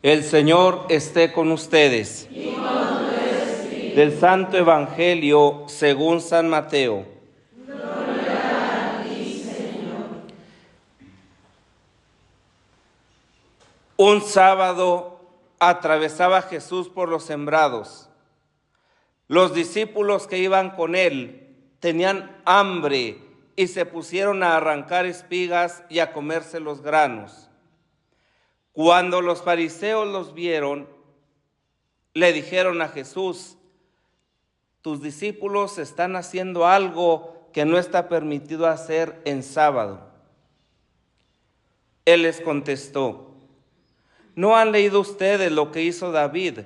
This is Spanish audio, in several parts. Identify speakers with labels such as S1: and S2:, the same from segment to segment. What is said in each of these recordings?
S1: El Señor esté con ustedes.
S2: Y con tu espíritu.
S1: Del Santo Evangelio según San Mateo.
S2: Gloria a ti, Señor.
S1: Un sábado atravesaba Jesús por los sembrados. Los discípulos que iban con él tenían hambre y se pusieron a arrancar espigas y a comerse los granos. Cuando los fariseos los vieron, le dijeron a Jesús: tus discípulos están haciendo algo que no está permitido hacer en sábado. Él les contestó: ¿no han leído ustedes lo que hizo David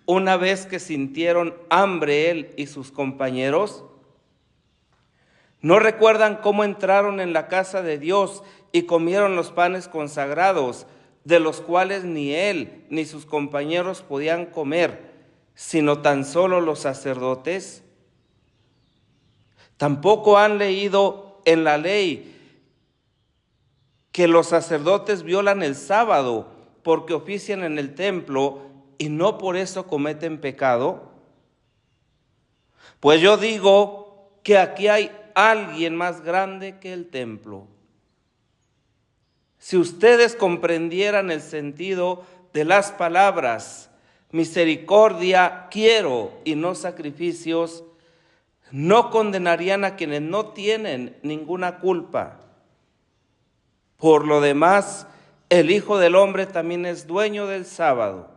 S1: una vez que sintieron hambre él y sus compañeros? ¿No recuerdan cómo entraron en la casa de Dios y comieron los panes consagrados, de los cuales ni él ni sus compañeros podían comer, sino tan solo los sacerdotes? Tampoco han leído en la ley que los sacerdotes violan el sábado porque ofician en el templo y no por eso cometen pecado. Pues yo digo que aquí hay alguien más grande que el templo. Si ustedes comprendieran el sentido de las palabras misericordia quiero y no sacrificios, no condenarían a quienes no tienen ninguna culpa. Por lo demás, el Hijo del Hombre también es dueño del sábado.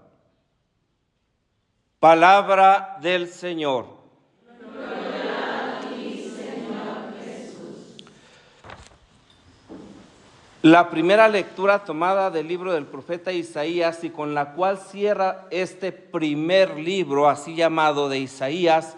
S1: Palabra del Señor.
S2: Gloria a ti, Señor Jesús.
S1: La primera lectura tomada del libro del profeta Isaías y con la cual cierra este primer libro, así llamado de Isaías,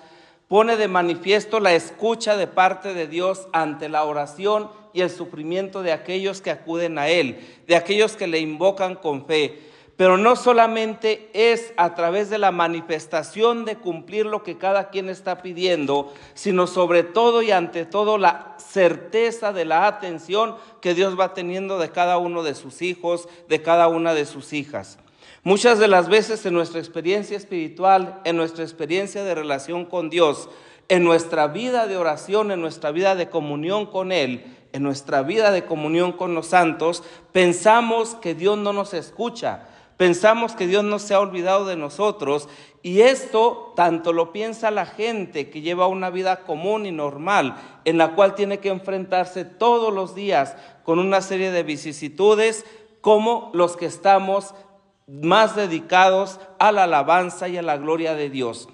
S1: pone de manifiesto la escucha de parte de Dios ante la oración y el sufrimiento de aquellos que acuden a Él, de aquellos que le invocan con fe. Pero no solamente es a través de la manifestación de cumplir lo que cada quien está pidiendo, sino sobre todo y ante todo la certeza de la atención que Dios va teniendo de cada uno de sus hijos, de cada una de sus hijas. Muchas de las veces en nuestra experiencia espiritual, en nuestra experiencia de relación con Dios, en nuestra vida de oración, en nuestra vida de comunión con Él, en nuestra vida de comunión con los santos, pensamos que Dios no nos escucha. Pensamos que Dios no se ha olvidado de nosotros, y esto tanto lo piensa la gente que lleva una vida común y normal, en la cual tiene que enfrentarse todos los días con una serie de vicisitudes, como los que estamos más dedicados a la alabanza y a la gloria de Dios.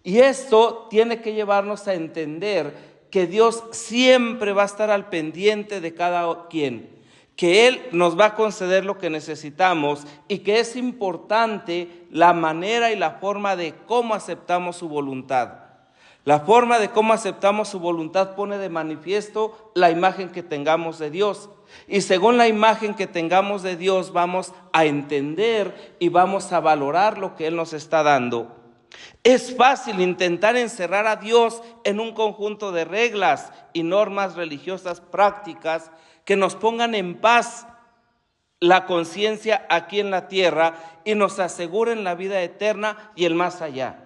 S1: Y esto tiene que llevarnos a entender que Dios siempre va a estar al pendiente de cada quien, que Él nos va a conceder lo que necesitamos y que es importante la manera y la forma de cómo aceptamos su voluntad. La forma de cómo aceptamos su voluntad pone de manifiesto la imagen que tengamos de Dios. Y según la imagen que tengamos de Dios vamos a entender y vamos a valorar lo que Él nos está dando. Es fácil intentar encerrar a Dios en un conjunto de reglas y normas religiosas prácticas que nos pongan en paz la conciencia aquí en la tierra y nos aseguren la vida eterna y el más allá.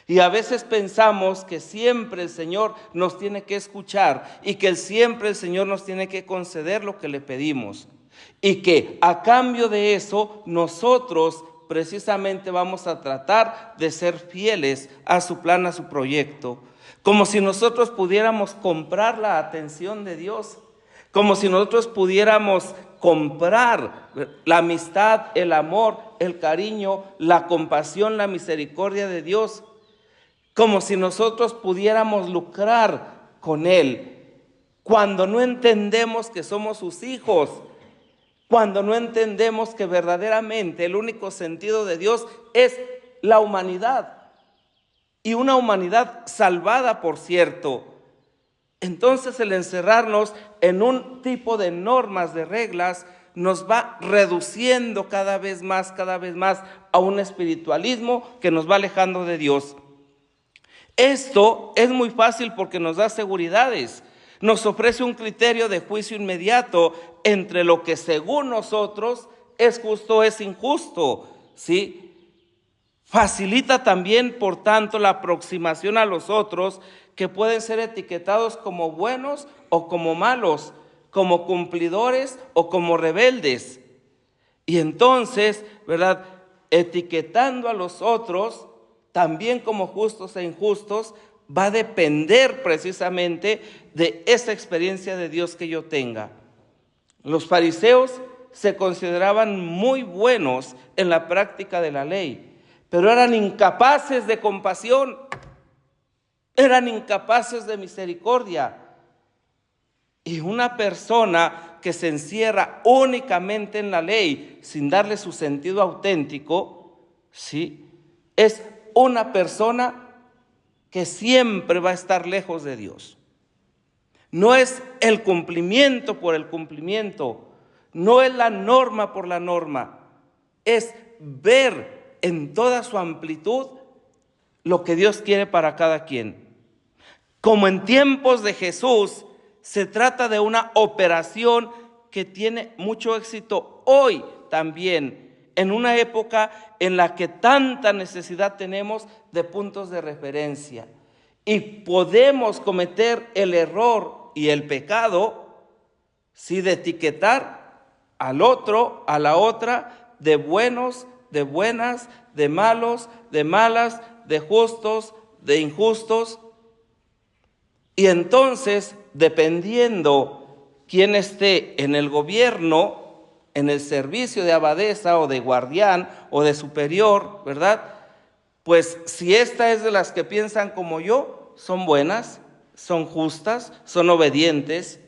S1: Y a veces pensamos que siempre el Señor nos tiene que escuchar y que siempre el Señor nos tiene que conceder lo que le pedimos. Y que a cambio de eso nosotros precisamente vamos a tratar de ser fieles a su plan, a su proyecto. Como si nosotros pudiéramos comprar la atención de Dios. Como si nosotros pudiéramos comprar la amistad, el amor, el cariño, la compasión, la misericordia de Dios. Como si nosotros pudiéramos lucrar con Él. Cuando no entendemos que somos sus hijos. Cuando no entendemos que verdaderamente el único sentido de Dios es la humanidad. Y una humanidad salvada, por cierto. Entonces el encerrarnos en un tipo de normas, de reglas, nos va reduciendo cada vez más a un espiritualismo que nos va alejando de Dios. Esto es muy fácil porque nos da seguridades, nos ofrece un criterio de juicio inmediato entre lo que según nosotros es justo o es injusto, ¿sí? Facilita también, por tanto, la aproximación a los otros que pueden ser etiquetados como buenos o como malos, como cumplidores o como rebeldes. Y entonces, ¿verdad? Etiquetando a los otros, también como justos e injustos, va a depender precisamente de esa experiencia de Dios que yo tenga. Los fariseos se consideraban muy buenos en la práctica de la ley, pero eran incapaces de compasión, eran incapaces de misericordia. Y una persona que se encierra únicamente en la ley sin darle su sentido auténtico, ¿sí?, es una persona que siempre va a estar lejos de Dios. No es el cumplimiento por el cumplimiento, no es la norma por la norma, es ver en toda su amplitud lo que Dios quiere para cada quien. Como en tiempos de Jesús, se trata de una operación que tiene mucho éxito hoy también, en una época en la que tanta necesidad tenemos de puntos de referencia. Y podemos cometer el error y el pecado, sí, de etiquetar al otro, a la otra, de buenos, de buenas, de malos, de malas, de justos, de injustos. Y entonces, dependiendo quién esté en el gobierno, en el servicio de abadesa o de guardián o de superior, ¿verdad? Pues si esta es de las que piensan como yo, son buenas, son justas, son obedientes,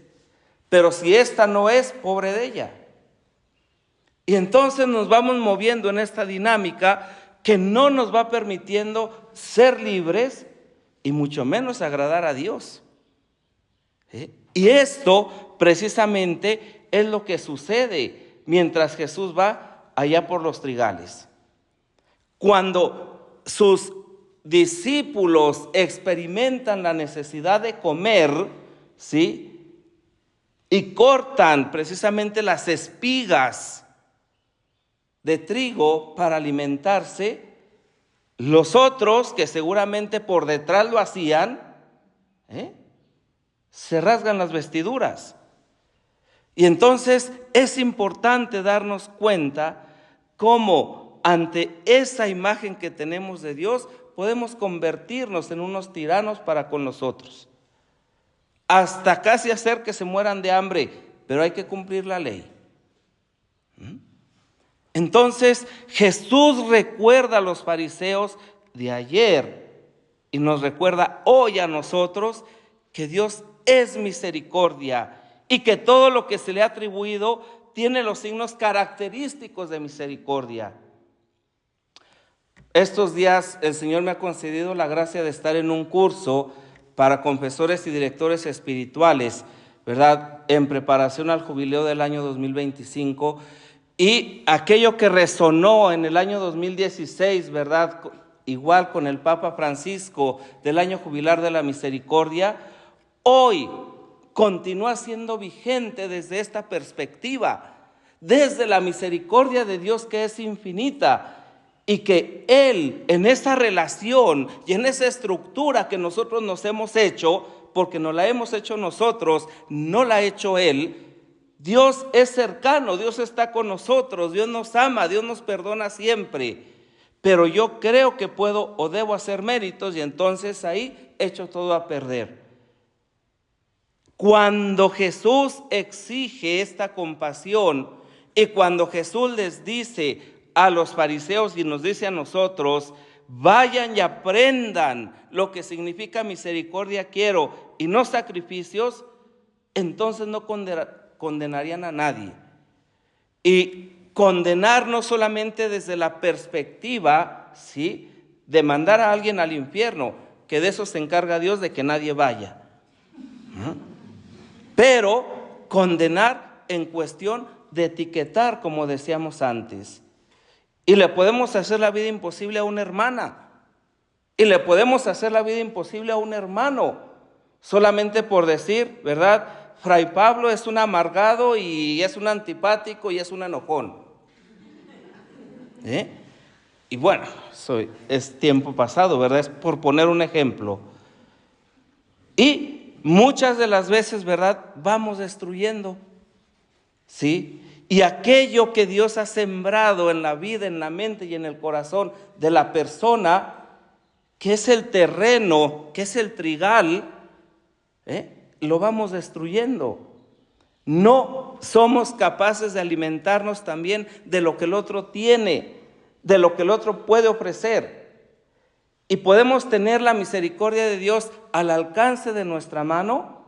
S1: pero si esta no es, pobre de ella. Y entonces nos vamos moviendo en esta dinámica que no nos va permitiendo ser libres y mucho menos agradar a Dios. Y esto precisamente es lo que sucede mientras Jesús va allá por los trigales. Cuando sus discípulos experimentan la necesidad de comer, ¿sí?, y cortan precisamente las espigas de trigo para alimentarse, los otros, que seguramente por detrás lo hacían, se rasgan las vestiduras. Y entonces es importante darnos cuenta cómo ante esa imagen que tenemos de Dios podemos convertirnos en unos tiranos para con los otros, hasta casi hacer que se mueran de hambre, pero hay que cumplir la ley. Entonces Jesús recuerda a los fariseos de ayer y nos recuerda hoy a nosotros que Dios es misericordia y que todo lo que se le ha atribuido tiene los signos característicos de misericordia. Estos días el Señor me ha concedido la gracia de estar en un curso para confesores y directores espirituales, ¿verdad?, en preparación al jubileo del año 2025. Y aquello que resonó en el año 2016, ¿verdad?, igual con el Papa Francisco del año jubilar de la misericordia, hoy continúa siendo vigente desde esta perspectiva, desde la misericordia de Dios que es infinita y que Él en esa relación y en esa estructura que nosotros nos hemos hecho, porque nos la hemos hecho nosotros, no la ha hecho Él. Dios es cercano, Dios está con nosotros, Dios nos ama, Dios nos perdona siempre, pero yo creo que puedo o debo hacer méritos y entonces ahí echo todo a perder. Cuando Jesús exige esta compasión y cuando Jesús les dice a los fariseos y nos dice a nosotros, vayan y aprendan lo que significa misericordia quiero y no sacrificios, entonces no condenarían a nadie. Y condenar no solamente desde la perspectiva, ¿sí?, de mandar a alguien al infierno, que de eso se encarga Dios, de que nadie vaya. Pero condenar en cuestión de etiquetar, como decíamos antes. Y le podemos hacer la vida imposible a una hermana. Y le podemos hacer la vida imposible a un hermano. Solamente por decir, ¿verdad?, Fray Pablo es un amargado y es un antipático y es un enojón. Y bueno, es tiempo pasado, ¿verdad? Es por poner un ejemplo. Y muchas de las veces, ¿verdad? Vamos destruyendo, ¿sí? Y aquello que Dios ha sembrado en la vida, en la mente y en el corazón de la persona, que es el terreno, que es el trigal, lo vamos destruyendo. No somos capaces de alimentarnos también de lo que el otro tiene, de lo que el otro puede ofrecer. Y podemos tener la misericordia de Dios al alcance de nuestra mano,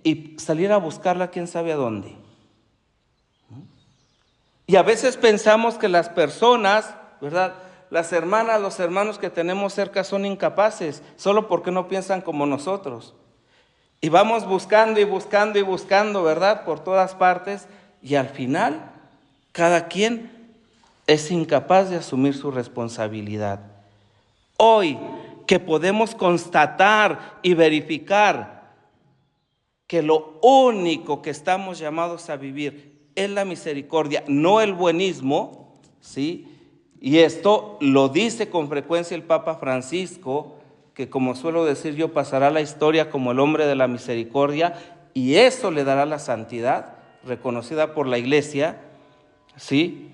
S1: y salir a buscarla quién sabe a dónde. Y a veces pensamos que las personas, ¿verdad?, las hermanas, los hermanos que tenemos cerca son incapaces, solo porque no piensan como nosotros. Y vamos buscando y buscando y buscando, ¿verdad?, por todas partes, y al final cada quien es incapaz de asumir su responsabilidad. Hoy que podemos constatar y verificar que lo único que estamos llamados a vivir es la misericordia, no el buenismo, ¿sí? Y esto lo dice con frecuencia el Papa Francisco, que como suelo decir yo, pasará a la historia como el hombre de la misericordia, y eso le dará la santidad reconocida por la Iglesia, ¿sí?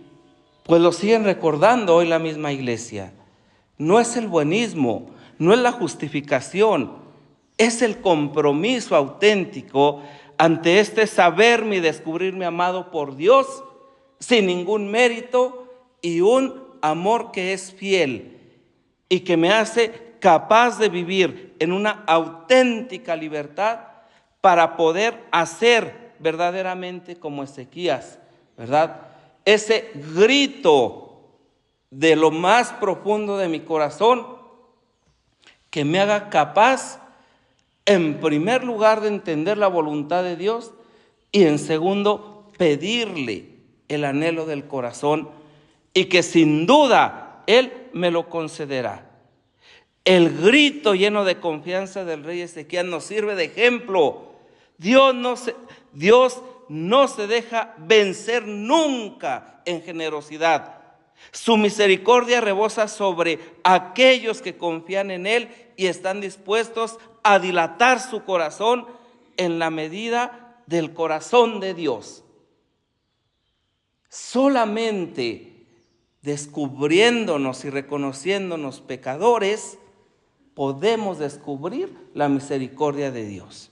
S1: Pues lo siguen recordando hoy la misma Iglesia. No es el buenismo, no es la justificación, es el compromiso auténtico ante este saberme y descubrirme amado por Dios sin ningún mérito, y un amor que es fiel y que me hace capaz de vivir en una auténtica libertad para poder hacer verdaderamente como Ezequías, ¿verdad? Ese grito de lo más profundo de mi corazón que me haga capaz, en primer lugar, de entender la voluntad de Dios, y en segundo, pedirle el anhelo del corazón, y que sin duda Él me lo concederá. El grito lleno de confianza del rey Ezequías nos sirve de ejemplo. Dios no se deja vencer nunca en generosidad. Su misericordia rebosa sobre aquellos que confían en Él y están dispuestos a dilatar su corazón en la medida del corazón de Dios. Solamente descubriéndonos y reconociéndonos pecadores, podemos descubrir la misericordia de Dios.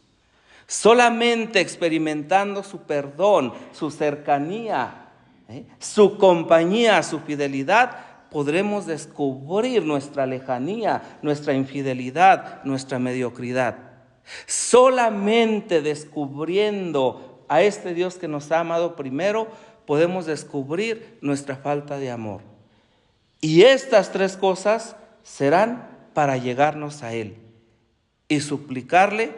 S1: Solamente experimentando su perdón, su cercanía, su compañía, su fidelidad, podremos descubrir nuestra lejanía, nuestra infidelidad, nuestra mediocridad. Solamente descubriendo a este Dios que nos ha amado primero, podemos descubrir nuestra falta de amor. Y estas tres cosas serán para llegarnos a Él y suplicarle: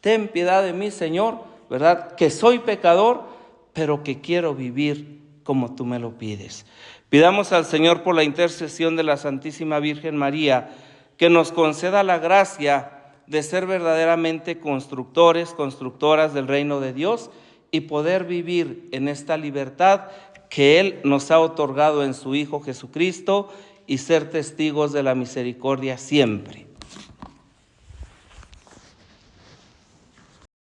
S1: ten piedad de mí, Señor, ¿verdad?, que soy pecador, pero que quiero vivir como tú me lo pides. Pidamos al Señor, por la intercesión de la Santísima Virgen María, que nos conceda la gracia de ser verdaderamente constructoras del reino de Dios, y poder vivir en esta libertad que Él nos ha otorgado en su Hijo Jesucristo, y ser testigos de la misericordia siempre.